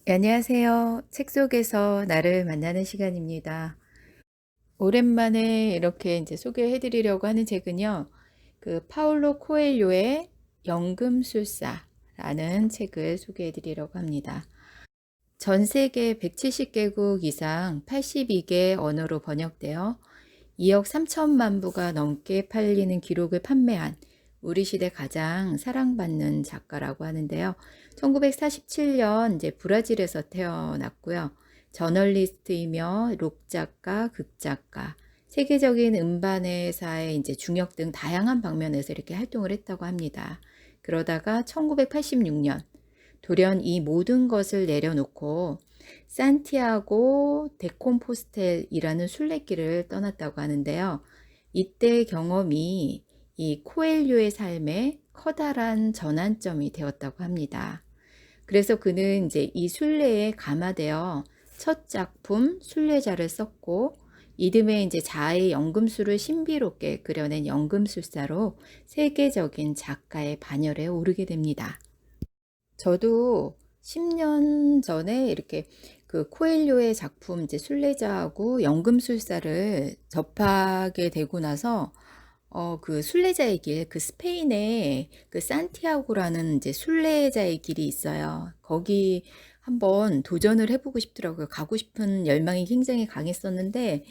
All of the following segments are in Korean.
네, 안녕하세요. 책 속에서 나를 만나는 시간입니다. 오랜만에 이렇게 이제 소개해 드리려고 하는 책은요. 그 파울로 코엘료의 연금술사라는 책을 소개해 드리려고 합니다. 전 세계 170개국 이상 82개 언어로 번역되어 2억 3천만 부가 넘게 팔리는 기록을 판매한 우리 시대 가장 사랑받는 작가라고 하는데요. 1947년 이제 브라질에서 태어났고요. 저널리스트이며 록 작가, 극 작가, 세계적인 음반회사의 이제 중역 등 다양한 방면에서 이렇게 활동을 했다고 합니다. 그러다가 1986년 돌연 이 모든 것을 내려놓고 산티아고 데콤포스텔이라는 순례길을 떠났다고 하는데요. 이때 경험이 이 코엘료의 삶에 커다란 전환점이 되었다고 합니다. 그래서 그는 이제 이 순례에 감화되어 첫 작품 순례자를 썼고 이듬해 이제 자아의 연금술을 신비롭게 그려낸 연금술사로 세계적인 작가의 반열에 오르게 됩니다. 저도 10년 전에 이렇게 그 코엘료의 작품 이제 순례자하고 연금술사를 접하게 되고 나서 그 순례자의 길, 그 스페인에 그 산티아고라는 이제 순례자의 길이 있어요. 거기 한번 도전을 해보고 싶더라고요. 가고 싶은 열망이 굉장히 강했었는데,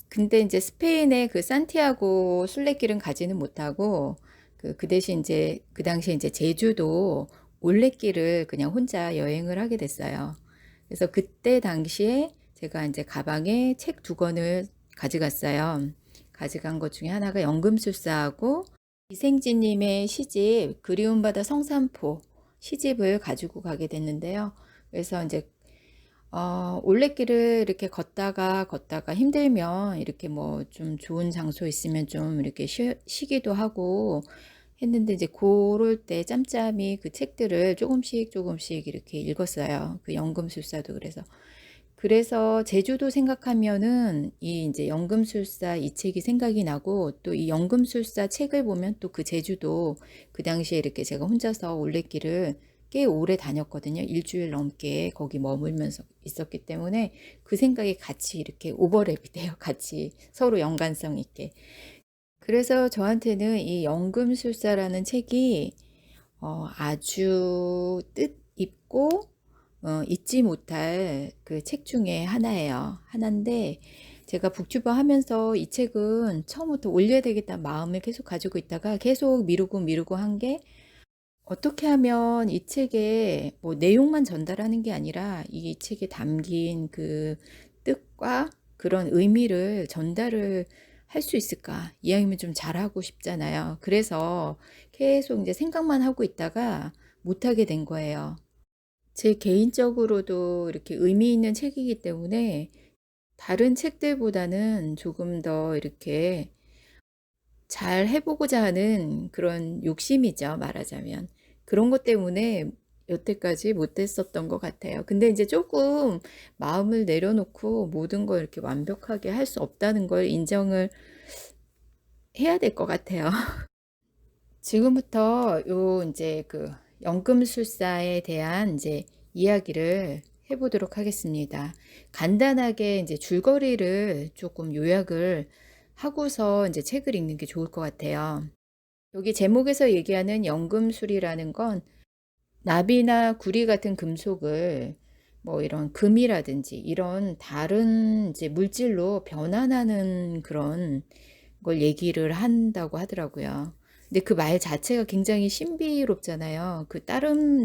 근데 이제 스페인의 그 산티아고 순례길은 가지는 못하고 그 대신 이제 그 당시에 이제 제주도 올레길을 그냥 혼자 여행을 하게 됐어요. 그래서 그때 당시에 제가 이제 가방에 책 두 권을 가져갔어요. 가져간 것 중에 하나가 연금술사하고 이생진님의 시집 그리움 바다 성산포 시집을 가지고 가게 됐는데요. 그래서 이제 올레길을 이렇게 걷다가 힘들면 이렇게 뭐 좀 좋은 장소 있으면 좀 이렇게 쉬기도 하고 했는데 이제 그럴 때 짬짬이 그 책들을 조금씩 이렇게 읽었어요. 그 연금술사도 그래서 제주도 생각하면은 이 이제 연금술사 이 책이 생각이 나고 또 이 연금술사 책을 보면 또 그 제주도 그 당시에 이렇게 제가 혼자서 올레길을 꽤 오래 다녔거든요. 일주일 넘게 거기 머물면서 있었기 때문에 그 생각이 같이 이렇게 오버랩이 돼요. 같이 서로 연관성 있게. 그래서 저한테는 이 연금술사라는 책이 아주 뜻깊고 잊지 못할 그 책 중에 하나예요. 하나인데 제가 북튜버 하면서 이 책은 처음부터 올려야 되겠다는 마음을 계속 가지고 있다가 계속 미루고 한 게 어떻게 하면 이 책의 뭐 내용만 전달하는 게 아니라 이 책에 담긴 그 뜻과 그런 의미를 전달을 할 수 있을까? 이왕이면 좀 잘하고 싶잖아요. 그래서 계속 이제 생각만 하고 있다가 못하게 된 거예요. 제 개인적으로도 이렇게 의미 있는 책이기 때문에 다른 책들보다는 조금 더 이렇게 잘 해보고자 하는 그런 욕심이죠, 말하자면. 그런 것 때문에 여태까지 못했었던 것 같아요. 근데 이제 조금 마음을 내려놓고 모든 걸 이렇게 완벽하게 할 수 없다는 걸 인정을 해야 될 것 같아요. 지금부터 요 이제 그 연금술사에 대한 이제 이야기를 해보도록 하겠습니다. 간단하게 이제 줄거리를 조금 요약을 하고서 이제 책을 읽는 게 좋을 것 같아요. 여기 제목에서 얘기하는 연금술이라는 건 납이나 구리 같은 금속을 뭐 이런 금이라든지 이런 다른 이제 물질로 변환하는 그런 걸 얘기를 한다고 하더라고요. 근데 그 말 자체가 굉장히 신비롭잖아요. 그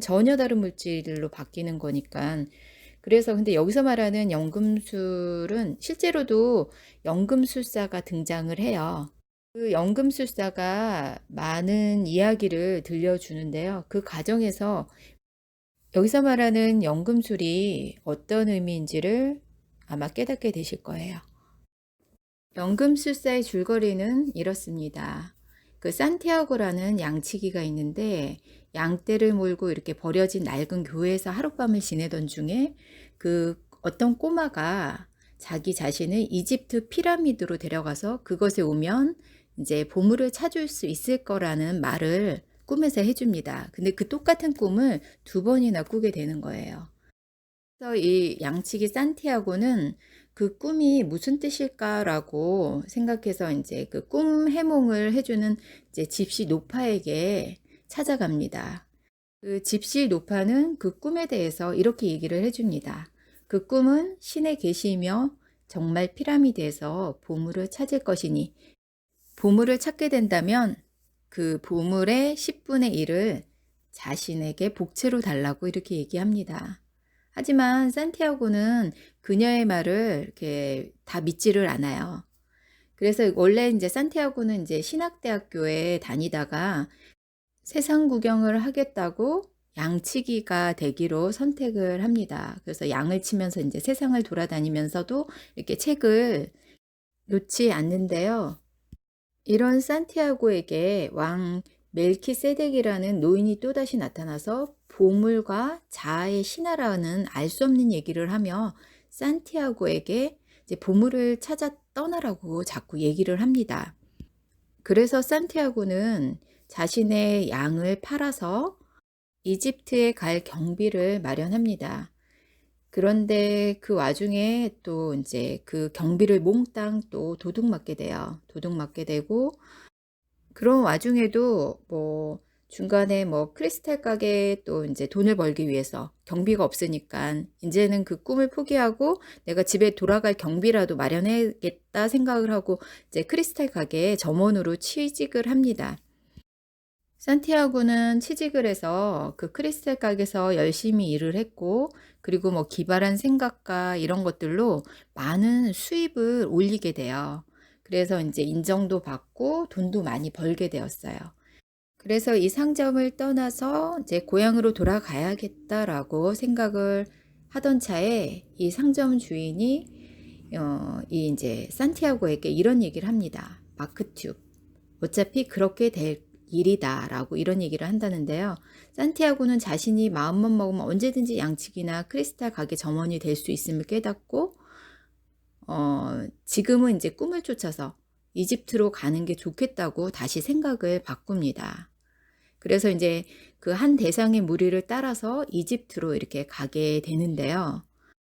전혀 다른 물질로 바뀌는 거니까. 그래서 근데 여기서 말하는 연금술은 실제로도 연금술사가 등장을 해요. 그 연금술사가 많은 이야기를 들려주는데요. 그 과정에서 여기서 말하는 연금술이 어떤 의미인지를 아마 깨닫게 되실 거예요. 연금술사의 줄거리는 이렇습니다. 그 산티아고라는 양치기가 있는데 양떼를 몰고 이렇게 버려진 낡은 교회에서 하룻밤을 지내던 중에 그 어떤 꼬마가 자기 자신을 이집트 피라미드로 데려가서 그것에 오면 이제 보물을 찾을 수 있을 거라는 말을 꿈에서 해줍니다. 근데 그 똑같은 꿈을 두 번이나 꾸게 되는 거예요. 그래서 이 양치기 산티아고는 그 꿈이 무슨 뜻일까라고 생각해서 이제 그 꿈 해몽을 해주는 이제 집시 노파에게 찾아갑니다. 그 집시 노파는 그 꿈에 대해서 이렇게 얘기를 해줍니다. 그 꿈은 신의 계시이며 정말 피라미드에서 보물을 찾을 것이니 보물을 찾게 된다면 그 보물의 10분의 1을 자신에게 복채로 달라고 이렇게 얘기합니다. 하지만 산티아고는 그녀의 말을 이렇게 다 믿지를 않아요. 그래서 원래 이제 산티아고는 이제 신학대학교에 다니다가 세상 구경을 하겠다고 양치기가 되기로 선택을 합니다. 그래서 양을 치면서 이제 세상을 돌아다니면서도 이렇게 책을 놓지 않는데요. 이런 산티아고에게 왕 멜키세덱이라는 노인이 또다시 나타나서 보물과 자아의 신하라는 알 수 없는 얘기를 하며 산티아고에게 이제 보물을 찾아 떠나라고 자꾸 얘기를 합니다. 그래서 산티아고는 자신의 양을 팔아서 이집트에 갈 경비를 마련합니다. 그런데 그 와중에 또 이제 그 경비를 몽땅 또 도둑맞게 돼요. 도둑맞게 되고 그런 와중에도 뭐 중간에 뭐 크리스탈 가게에 또 이제 돈을 벌기 위해서 경비가 없으니까 이제는 그 꿈을 포기하고 내가 집에 돌아갈 경비라도 마련해야겠다 생각을 하고 이제 크리스탈 가게에 점원으로 취직을 합니다. 산티아고는 취직을 해서 그 크리스탈 가게에서 열심히 일을 했고 그리고 뭐 기발한 생각과 이런 것들로 많은 수입을 올리게 돼요. 그래서 이제 인정도 받고 돈도 많이 벌게 되었어요. 그래서 이 상점을 떠나서 이제 고향으로 돌아가야겠다라고 생각을 하던 차에 이 상점 주인이 이 이제 산티아고에게 이런 얘기를 합니다. 마크튜브. 어차피 그렇게 될 일이다라고 이런 얘기를 한다는데요. 산티아고는 자신이 마음만 먹으면 언제든지 양치기나 크리스탈 가게 점원이 될 수 있음을 깨닫고 지금은 이제 꿈을 쫓아서 이집트로 가는 게 좋겠다고 다시 생각을 바꿉니다. 그래서 이제 그 한 대상의 무리를 따라서 이집트로 이렇게 가게 되는데요.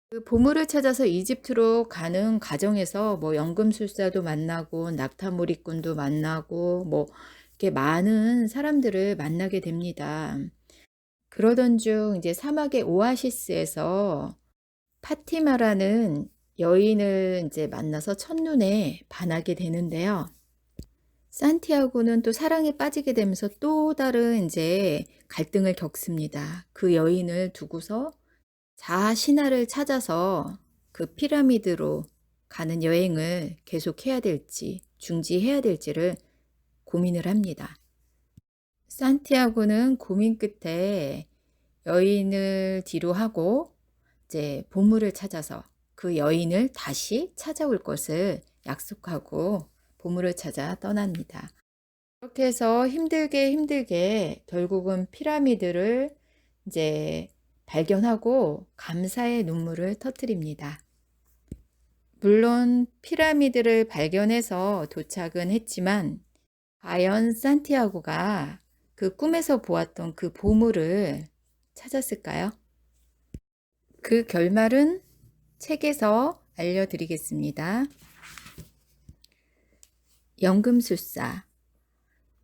그 보물을 찾아서 이집트로 가는 과정에서 뭐 연금술사도 만나고 낙타무리꾼도 만나고 뭐 이렇게 많은 사람들을 만나게 됩니다. 그러던 중 이제 사막의 오아시스에서 파티마라는 여인을 이제 만나서 첫눈에 반하게 되는데요. 산티아고는 또 사랑에 빠지게 되면서 또 다른 이제 갈등을 겪습니다. 그 여인을 두고서 자아 신화를 찾아서 그 피라미드로 가는 여행을 계속해야 될지 중지해야 될지를 고민을 합니다. 산티아고는 고민 끝에 여인을 뒤로 하고 이제 보물을 찾아서 그 여인을 다시 찾아올 것을 약속하고 보물을 찾아 떠납니다. 그렇게 해서 힘들게 결국은 피라미드를 이제 발견하고 감사의 눈물을 터뜨립니다. 물론 피라미드를 발견해서 도착은 했지만 과연 산티아고가 그 꿈에서 보았던 그 보물을 찾았을까요? 그 결말은 책에서 알려드리겠습니다. 연금술사.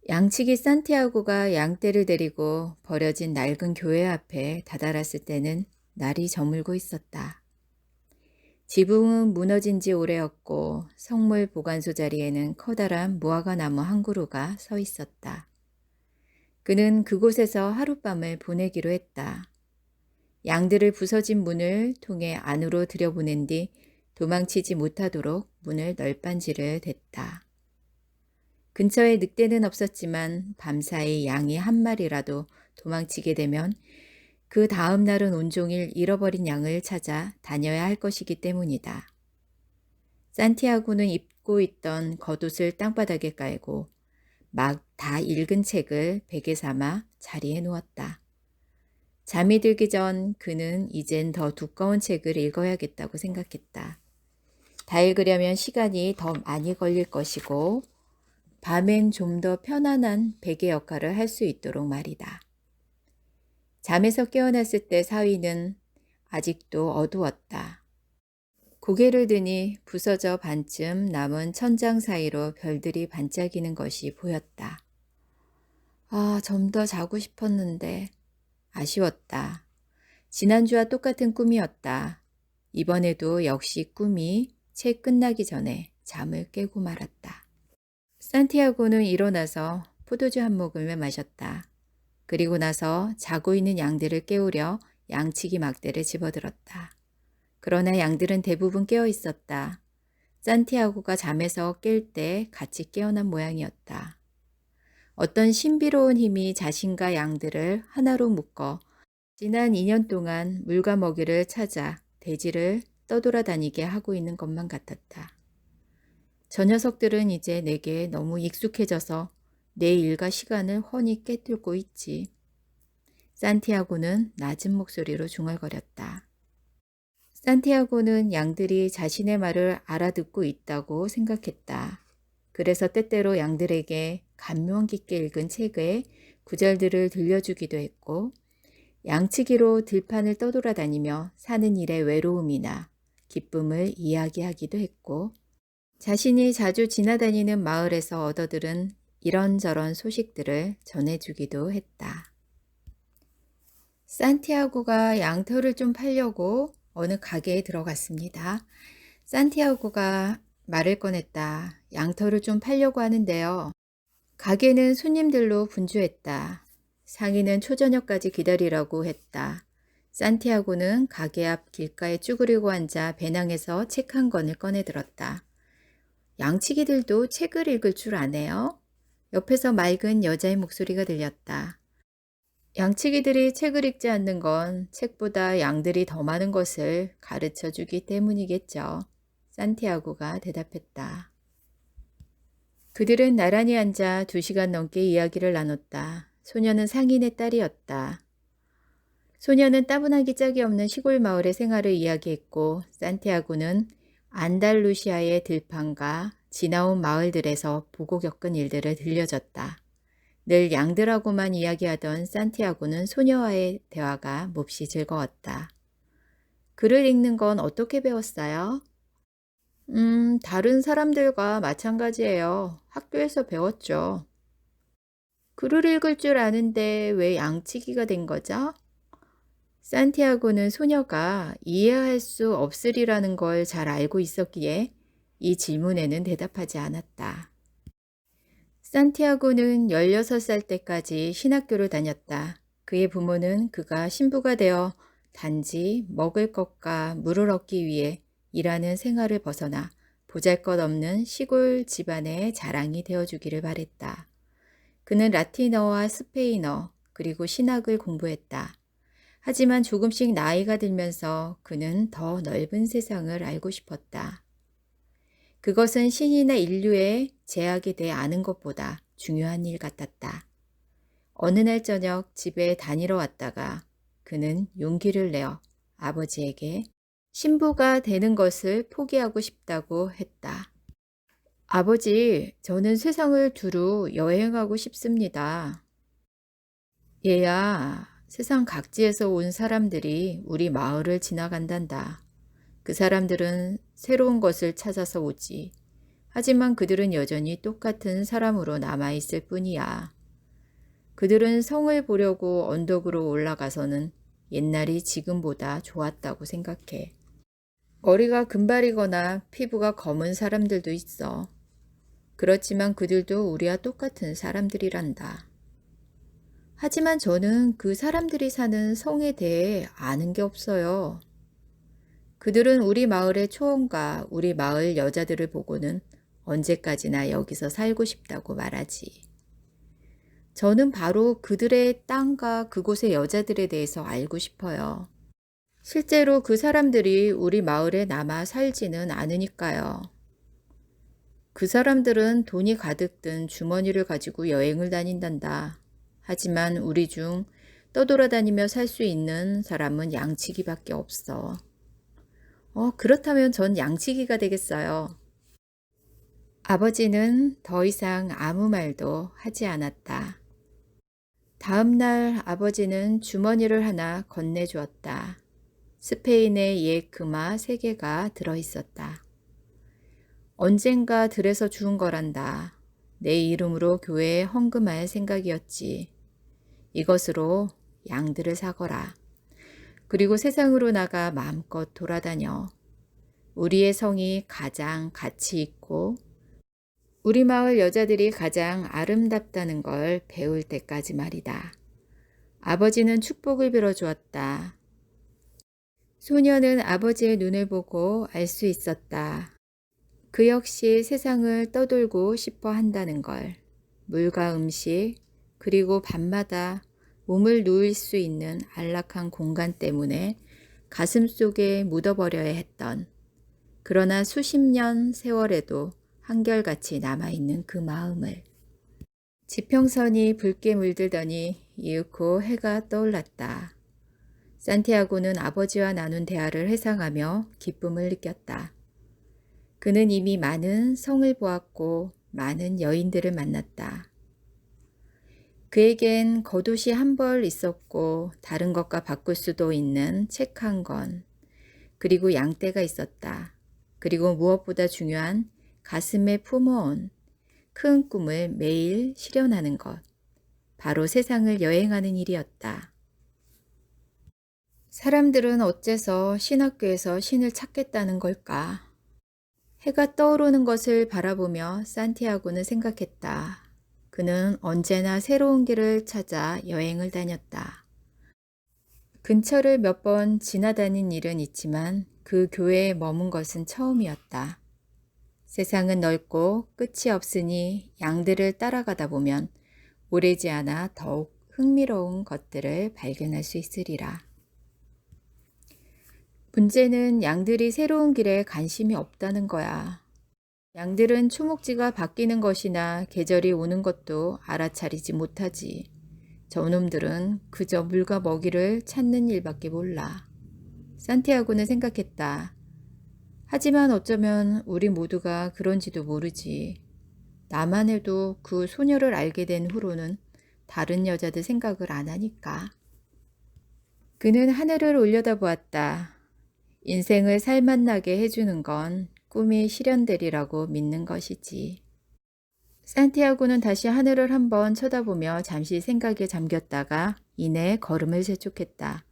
양치기 산티아고가 양떼를 데리고 버려진 낡은 교회 앞에 다다랐을 때는 날이 저물고 있었다. 지붕은 무너진 지 오래였고 성물 보관소 자리에는 커다란 무화과 나무 한 그루가 서 있었다. 그는 그곳에서 하룻밤을 보내기로 했다. 양들을 부서진 문을 통해 안으로 들여보낸 뒤 도망치지 못하도록 문을 널빤지를 댔다. 근처에 늑대는 없었지만 밤사이 양이 한 마리라도 도망치게 되면 그 다음 날은 온종일 잃어버린 양을 찾아 다녀야 할 것이기 때문이다. 산티아고는 입고 있던 겉옷을 땅바닥에 깔고 막 다 읽은 책을 베개 삼아 자리에 놓았다. 잠이 들기 전 그는 이젠 더 두꺼운 책을 읽어야겠다고 생각했다. 다 읽으려면 시간이 더 많이 걸릴 것이고 밤엔 좀 더 편안한 베개 역할을 할 수 있도록 말이다. 잠에서 깨어났을 때 사위는 아직도 어두웠다. 고개를 드니 부서져 반쯤 남은 천장 사이로 별들이 반짝이는 것이 보였다. 아, 좀 더 자고 싶었는데 아쉬웠다. 지난주와 똑같은 꿈이었다. 이번에도 역시 꿈이 책 끝나기 전에 잠을 깨고 말았다. 산티아고는 일어나서 포도주 한 모금을 마셨다. 그리고 나서 자고 있는 양들을 깨우려 양치기 막대를 집어들었다. 그러나 양들은 대부분 깨어 있었다. 산티아고가 잠에서 깰 때 같이 깨어난 모양이었다. 어떤 신비로운 힘이 자신과 양들을 하나로 묶어 지난 2년 동안 물과 먹이를 찾아 대지를 떠돌아다니게 하고 있는 것만 같았다. 저 녀석들은 이제 내게 너무 익숙해져서 내 일과 시간을 훤히 꿰뚫고 있지. 산티아고는 낮은 목소리로 중얼거렸다. 산티아고는 양들이 자신의 말을 알아듣고 있다고 생각했다. 그래서 때때로 양들에게 감명 깊게 읽은 책의 구절들을 들려주기도 했고, 양치기로 들판을 떠돌아다니며 사는 일의 외로움이나 기쁨을 이야기하기도 했고, 자신이 자주 지나다니는 마을에서 얻어들은 이런저런 소식들을 전해주기도 했다. 산티아고가 양털을 좀 팔려고 어느 가게에 들어갔습니다. 산티아고가 말을 꺼냈다. 양털을 좀 팔려고 하는데요. 가게는 손님들로 분주했다. 상인은 초저녁까지 기다리라고 했다. 산티아고는 가게 앞 길가에 쭈그리고 앉아 배낭에서 책 한 권을 꺼내 들었다. 양치기들도 책을 읽을 줄 아네요. 옆에서 맑은 여자의 목소리가 들렸다. 양치기들이 책을 읽지 않는 건 책보다 양들이 더 많은 것을 가르쳐 주기 때문이겠죠. 산티아고가 대답했다. 그들은 나란히 앉아 2시간 넘게 이야기를 나눴다. 소녀는 상인의 딸이었다. 소녀는 따분하기 짝이 없는 시골 마을의 생활을 이야기했고, 산티아고는 안달루시아의 들판과 지나온 마을들에서 보고 겪은 일들을 들려줬다. 늘 양들하고만 이야기하던 산티아고는 소녀와의 대화가 몹시 즐거웠다. 글을 읽는 건 어떻게 배웠어요? 다른 사람들과 마찬가지예요. 학교에서 배웠죠. 글을 읽을 줄 아는데 왜 양치기가 된 거죠? 산티아고는 소녀가 이해할 수 없으리라는 걸 잘 알고 있었기에 이 질문에는 대답하지 않았다. 산티아고는 16살 때까지 신학교를 다녔다. 그의 부모는 그가 신부가 되어 단지 먹을 것과 물을 얻기 위해 일하는 생활을 벗어나 보잘것없는 시골 집안의 자랑이 되어주기를 바랬다. 그는 라틴어와 스페인어 그리고 신학을 공부했다. 하지만 조금씩 나이가 들면서 그는 더 넓은 세상을 알고 싶었다. 그것은 신이나 인류의 제약에 대해 아는 것보다 중요한 일 같았다. 어느 날 저녁 집에 다니러 왔다가 그는 용기를 내어 아버지에게 신부가 되는 것을 포기하고 싶다고 했다. 아버지, 저는 세상을 두루 여행하고 싶습니다. 얘야, 세상 각지에서 온 사람들이 우리 마을을 지나간단다. 그 사람들은 새로운 것을 찾아서 오지. 하지만 그들은 여전히 똑같은 사람으로 남아있을 뿐이야. 그들은 성을 보려고 언덕으로 올라가서는 옛날이 지금보다 좋았다고 생각해. 머리가 금발이거나 피부가 검은 사람들도 있어. 그렇지만 그들도 우리와 똑같은 사람들이란다. 하지만 저는 그 사람들이 사는 성에 대해 아는 게 없어요. 그들은 우리 마을의 초원과 우리 마을 여자들을 보고는 언제까지나 여기서 살고 싶다고 말하지. 저는 바로 그들의 땅과 그곳의 여자들에 대해서 알고 싶어요. 실제로 그 사람들이 우리 마을에 남아 살지는 않으니까요. 그 사람들은 돈이 가득 든 주머니를 가지고 여행을 다닌단다. 하지만 우리 중 떠돌아다니며 살 수 있는 사람은 양치기밖에 없어. 그렇다면 전 양치기가 되겠어요. 아버지는 더 이상 아무 말도 하지 않았다. 다음 날 아버지는 주머니를 하나 건네주었다. 스페인의 옛 금화 3개가 들어있었다. 언젠가 들에서 주운 거란다. 내 이름으로 교회에 헌금할 생각이었지. 이것으로 양들을 사거라. 그리고 세상으로 나가 마음껏 돌아다녀. 우리의 성이 가장 가치 있고 우리 마을 여자들이 가장 아름답다는 걸 배울 때까지 말이다. 아버지는 축복을 빌어주었다. 소녀는 아버지의 눈을 보고 알 수 있었다. 그 역시 세상을 떠돌고 싶어 한다는 걸. 물과 음식, 그리고 밤마다 몸을 누일 수 있는 안락한 공간 때문에 가슴 속에 묻어버려야 했던, 그러나 수십 년 세월에도 한결같이 남아있는 그 마음을. 지평선이 붉게 물들더니 이윽고 해가 떠올랐다. 산티아고는 아버지와 나눈 대화를 회상하며 기쁨을 느꼈다. 그는 이미 많은 성을 보았고 많은 여인들을 만났다. 그에겐 겉옷이 한 벌 있었고 다른 것과 바꿀 수도 있는 책 1권, 그리고 양떼가 있었다. 그리고 무엇보다 중요한 가슴에 품어온 큰 꿈을 매일 실현하는 것. 바로 세상을 여행하는 일이었다. 사람들은 어째서 신학교에서 신을 찾겠다는 걸까? 해가 떠오르는 것을 바라보며 산티아고는 생각했다. 그는 언제나 새로운 길을 찾아 여행을 다녔다. 근처를 몇 번 지나다닌 일은 있지만 그 교회에 머문 것은 처음이었다. 세상은 넓고 끝이 없으니 양들을 따라가다 보면 오래지 않아 더욱 흥미로운 것들을 발견할 수 있으리라. 문제는 양들이 새로운 길에 관심이 없다는 거야. 양들은 초목지가 바뀌는 것이나 계절이 오는 것도 알아차리지 못하지. 저놈들은 그저 물과 먹이를 찾는 일밖에 몰라. 산티아고는 생각했다. 하지만 어쩌면 우리 모두가 그런지도 모르지. 나만 해도 그 소녀를 알게 된 후로는 다른 여자들 생각을 안 하니까. 그는 하늘을 올려다보았다. 인생을 살맛나게 해주는 건 꿈이 실현되리라고 믿는 것이지. 산티아고는 다시 하늘을 한번 쳐다보며 잠시 생각에 잠겼다가 이내 걸음을 재촉했다.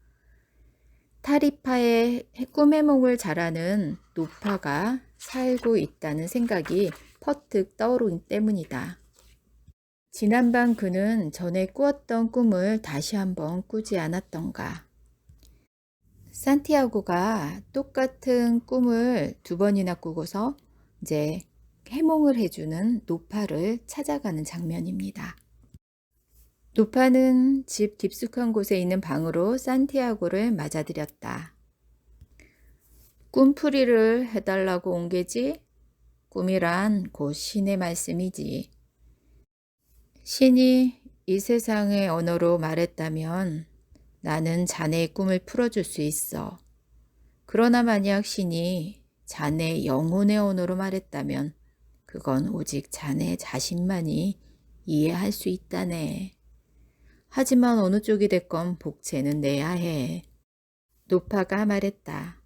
타리파의 꿈의 몽을 잘하는 노파가 살고 있다는 생각이 퍼뜩 떠오르기 때문이다. 지난밤 그는 전에 꾸었던 꿈을 다시 한번 꾸지 않았던가. 산티아고가 똑같은 꿈을 2번이나 꾸고서 이제 해몽을 해주는 노파를 찾아가는 장면입니다. 노파는 집 깊숙한 곳에 있는 방으로 산티아고를 맞아들였다. 꿈풀이를 해달라고 온 게지? 꿈이란 곧 신의 말씀이지. 신이 이 세상의 언어로 말했다면 나는 자네의 꿈을 풀어줄 수 있어. 그러나 만약 신이 자네의 영혼의 언어로 말했다면 그건 오직 자네 자신만이 이해할 수 있다네. 하지만 어느 쪽이 됐건 복채는 내야 해. 노파가 말했다.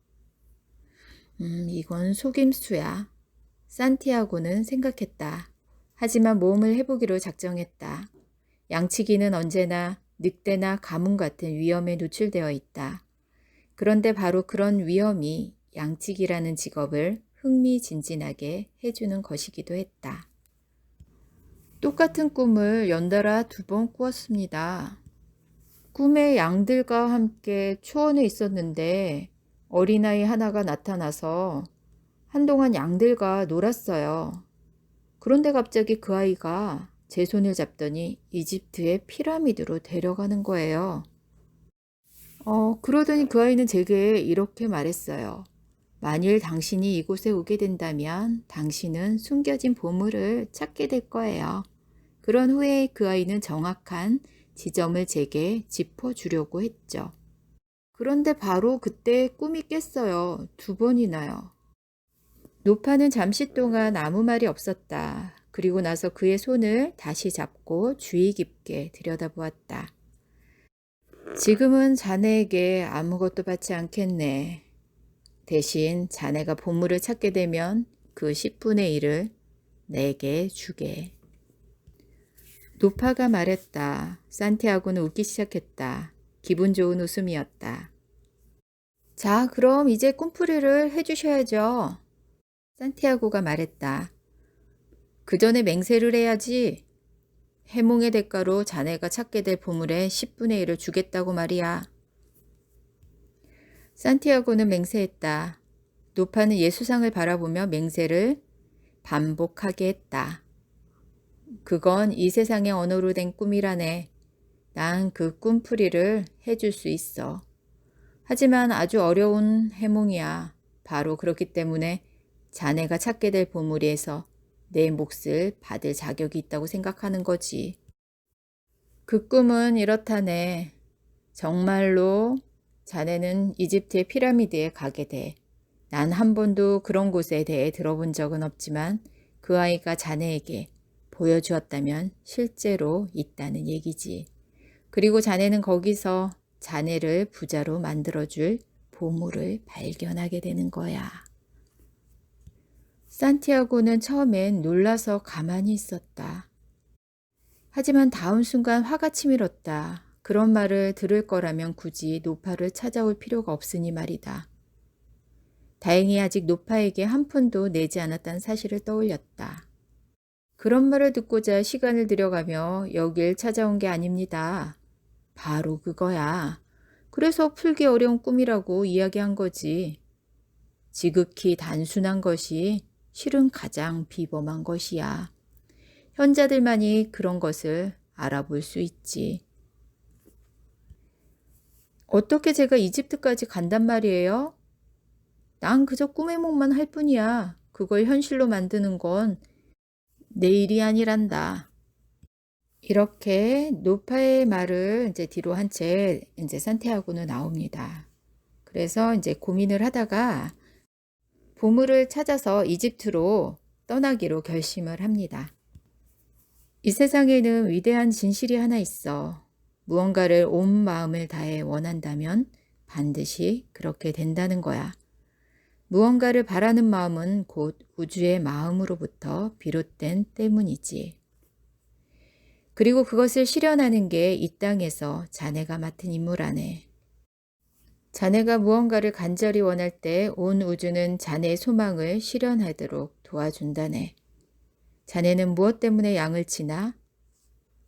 이건 속임수야. 산티아고는 생각했다. 하지만 모험을 해보기로 작정했다. 양치기는 언제나 늑대나 가뭄 같은 위험에 노출되어 있다. 그런데 바로 그런 위험이 양치기라는 직업을 흥미진진하게 해주는 것이기도 했다. 똑같은 꿈을 연달아 2번 꾸었습니다. 꿈에 양들과 함께 초원에 있었는데 어린아이 하나가 나타나서 한동안 양들과 놀았어요. 그런데 갑자기 그 아이가 제 손을 잡더니 이집트의 피라미드로 데려가는 거예요. 그러더니 그 아이는 제게 이렇게 말했어요. 만일 당신이 이곳에 오게 된다면 당신은 숨겨진 보물을 찾게 될 거예요. 그런 후에 그 아이는 정확한 지점을 제게 짚어주려고 했죠. 그런데 바로 그때 꿈이 깼어요. 2번이나요. 노파는 잠시 동안 아무 말이 없었다. 그리고 나서 그의 손을 다시 잡고 주의 깊게 들여다보았다. 지금은 자네에게 아무것도 받지 않겠네. 대신 자네가 보물을 찾게 되면 그 10분의 1을 내게 주게. 노파가 말했다. 산티아고는 웃기 시작했다. 기분 좋은 웃음이었다. 자, 그럼 이제 꿈풀이를 해주셔야죠. 산티아고가 말했다. 그 전에 맹세를 해야지. 해몽의 대가로 자네가 찾게 될 보물의 10분의 1을 주겠다고 말이야. 산티아고는 맹세했다. 노파는 예수상을 바라보며 맹세를 반복하게 했다. 그건 이 세상의 언어로 된 꿈이라네. 난 그 꿈풀이를 해줄 수 있어. 하지만 아주 어려운 해몽이야. 바로 그렇기 때문에 자네가 찾게 될 보물에서 내 몫을 받을 자격이 있다고 생각하는 거지. 그 꿈은 이렇다네. 정말로 자네는 이집트의 피라미드에 가게 돼. 난 한 번도 그런 곳에 대해 들어본 적은 없지만 그 아이가 자네에게 보여주었다면 실제로 있다는 얘기지. 그리고 자네는 거기서 자네를 부자로 만들어줄 보물을 발견하게 되는 거야. 산티아고는 처음엔 놀라서 가만히 있었다. 하지만 다음 순간 화가 치밀었다. 그런 말을 들을 거라면 굳이 노파를 찾아올 필요가 없으니 말이다. 다행히 아직 노파에게 한 푼도 내지 않았다는 사실을 떠올렸다. 그런 말을 듣고자 시간을 들여가며 여길 찾아온 게 아닙니다. 바로 그거야. 그래서 풀기 어려운 꿈이라고 이야기한 거지. 지극히 단순한 것이 실은 가장 비범한 것이야. 현자들만이 그런 것을 알아볼 수 있지. 어떻게 제가 이집트까지 간단 말이에요? 난 그저 꿈의梦만 할 뿐이야. 그걸 현실로 만드는 건 내 일이 아니란다. 이렇게 노파의 말을 이제 뒤로 한 채 이제 산티아고는 나옵니다. 그래서 이제 고민을 하다가 보물을 찾아서 이집트로 떠나기로 결심을 합니다. 이 세상에는 위대한 진실이 하나 있어. 무언가를 온 마음을 다해 원한다면 반드시 그렇게 된다는 거야. 무언가를 바라는 마음은 곧 우주의 마음으로부터 비롯된 때문이지. 그리고 그것을 실현하는 게 이 땅에서 자네가 맡은 임무라네. 자네가 무언가를 간절히 원할 때 온 우주는 자네의 소망을 실현하도록 도와준다네. 자네는 무엇 때문에 양을 치나?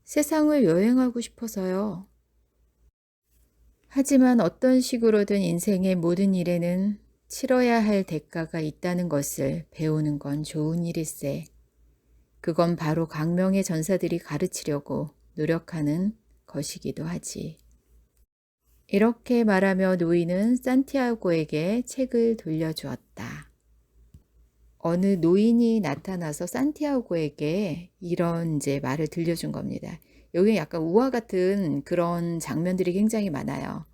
세상을 여행하고 싶어서요. 하지만 어떤 식으로든 인생의 모든 일에는 치러야 할 대가가 있다는 것을 배우는 건 좋은 일일세. 그건 바로 강명의 전사들이 가르치려고 노력하는 것이기도 하지. 이렇게 말하며 노인은 산티아고에게 책을 돌려주었다. 어느 노인이 나타나서 산티아고에게 이런 이제 말을 들려준 겁니다. 여기 약간 우화 같은 그런 장면들이 굉장히 많아요.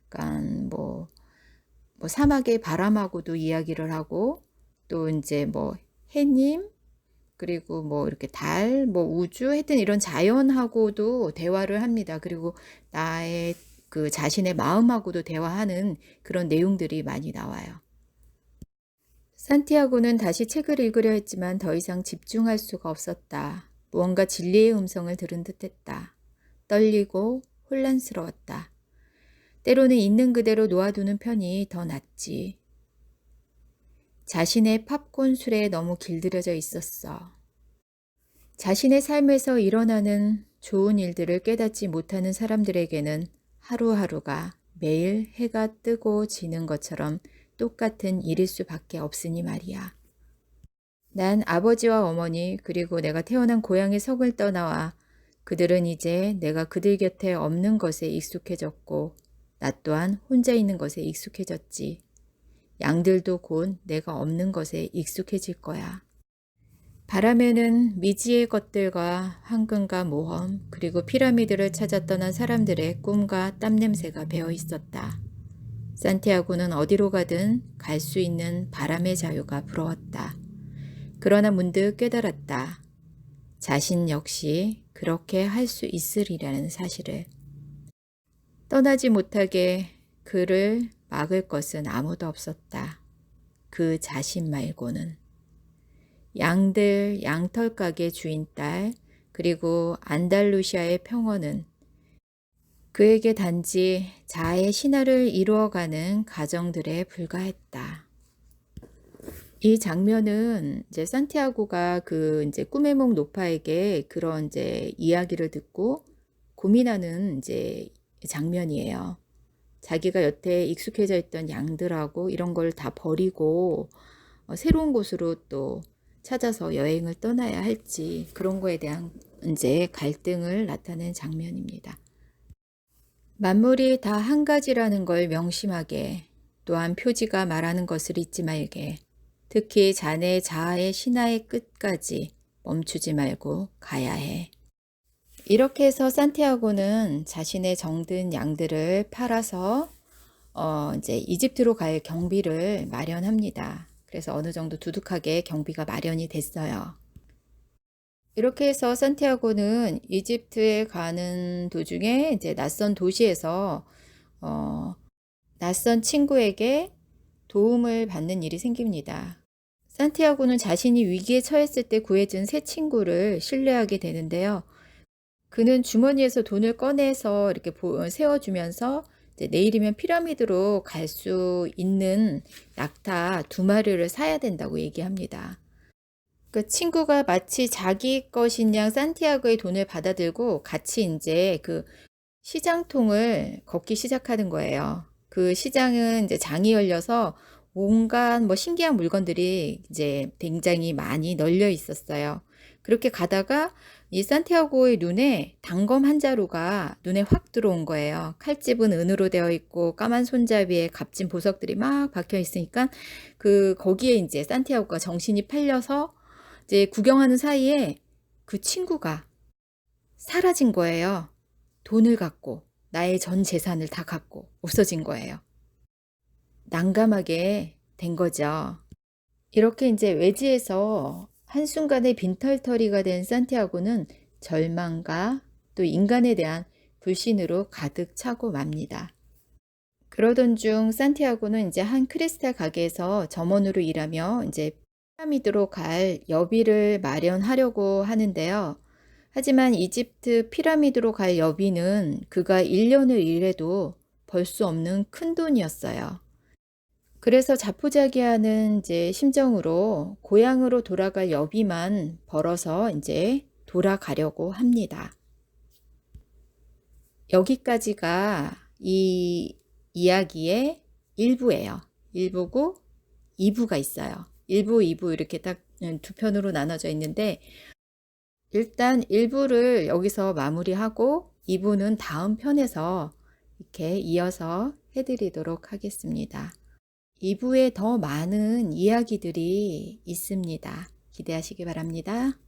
그러니까 뭐 사막의 바람하고도 이야기를 하고 또 이제 뭐 해님 그리고 뭐 이렇게 달, 뭐 우주 하여튼 이런 자연하고도 대화를 합니다. 그리고 나의 그 자신의 마음하고도 대화하는 그런 내용들이 많이 나와요. 산티아고는 다시 책을 읽으려 했지만 더 이상 집중할 수가 없었다. 무언가 진리의 음성을 들은 듯했다. 떨리고 혼란스러웠다. 때로는 있는 그대로 놓아두는 편이 더 낫지. 자신의 팝콘 술에 너무 길들여져 있었어. 자신의 삶에서 일어나는 좋은 일들을 깨닫지 못하는 사람들에게는 하루하루가 매일 해가 뜨고 지는 것처럼 똑같은 일일 수밖에 없으니 말이야. 난 아버지와 어머니 그리고 내가 태어난 고향의 성을 떠나와 그들은 이제 내가 그들 곁에 없는 것에 익숙해졌고 나 또한 혼자 있는 것에 익숙해졌지. 양들도 곧 내가 없는 것에 익숙해질 거야. 바람에는 미지의 것들과 황금과 모험 그리고 피라미드를 찾아 떠난 사람들의 꿈과 땀 냄새가 배어 있었다. 산티아고는 어디로 가든 갈 수 있는 바람의 자유가 부러웠다. 그러나 문득 깨달았다. 자신 역시 그렇게 할 수 있으리라는 사실을. 떠나지 못하게 그를 막을 것은 아무도 없었다. 그 자신 말고는. 양들 양털 가게 주인 딸 그리고 안달루시아의 평원은 그에게 단지 자아의 신화를 이루어가는 가정들에 불과했다. 이 장면은 이제 산티아고가 그 이제 꿈의 목 노파에게 그런 이제 이야기를 듣고 고민하는 이제 장면이에요. 자기가 여태 익숙해져 있던 양들하고 이런 걸 다 버리고 새로운 곳으로 또 찾아서 여행을 떠나야 할지 그런 거에 대한 이제 갈등을 나타낸 장면입니다. 만물이 다 한 가지라는 걸 명심하게, 또한 표지가 말하는 것을 잊지 말게, 특히 자네 자아의 신화의 끝까지 멈추지 말고 가야 해. 이렇게 해서 산티아고는 자신의 정든 양들을 팔아서 이제 이집트로 갈 경비를 마련합니다. 그래서 어느 정도 두둑하게 경비가 마련이 됐어요. 이렇게 해서 산티아고는 이집트에 가는 도중에 이제 낯선 도시에서 낯선 친구에게 도움을 받는 일이 생깁니다. 산티아고는 자신이 위기에 처했을 때 구해준 새 친구를 신뢰하게 되는데요. 그는 주머니에서 돈을 꺼내서 이렇게 세워주면서 이제 내일이면 피라미드로 갈 수 있는 낙타 2마리를 사야 된다고 얘기합니다. 그 친구가 마치 자기 것인 양 산티아고의 돈을 받아들고 같이 이제 그 시장통을 걷기 시작하는 거예요. 그 시장은 이제 장이 열려서 온갖 뭐 신기한 물건들이 이제 굉장히 많이 널려 있었어요. 그렇게 가다가 이 산티아고의 눈에 단검 한 자루가 눈에 확 들어온 거예요. 칼집은 은으로 되어 있고 까만 손잡이에 값진 보석들이 막 박혀 있으니까 거기에 이제 산티아고가 정신이 팔려서 이제 구경하는 사이에 그 친구가 사라진 거예요. 돈을 갖고 나의 전 재산을 다 갖고 없어진 거예요. 난감하게 된 거죠. 이렇게 이제 외지에서 한순간에 빈털터리가 된 산티아고는 절망과 또 인간에 대한 불신으로 가득 차고 맙니다. 그러던 중 산티아고는 이제 한 크리스탈 가게에서 점원으로 일하며 이제 피라미드로 갈 여비를 마련하려고 하는데요. 하지만 이집트 피라미드로 갈 여비는 그가 1년을 일해도 벌 수 없는 큰 돈이었어요. 그래서 자포자기하는 이제 심정으로 고향으로 돌아갈 여비만 벌어서 이제 돌아가려고 합니다. 여기까지가 이 이야기의 1부예요. 1부고 2부가 있어요. 1부, 2부 이렇게 딱 2편으로 나눠져 있는데 일단 1부를 여기서 마무리하고 2부는 다음 편에서 이렇게 이어서 해드리도록 하겠습니다. 2부에 더 많은 이야기들이 있습니다. 기대하시기 바랍니다.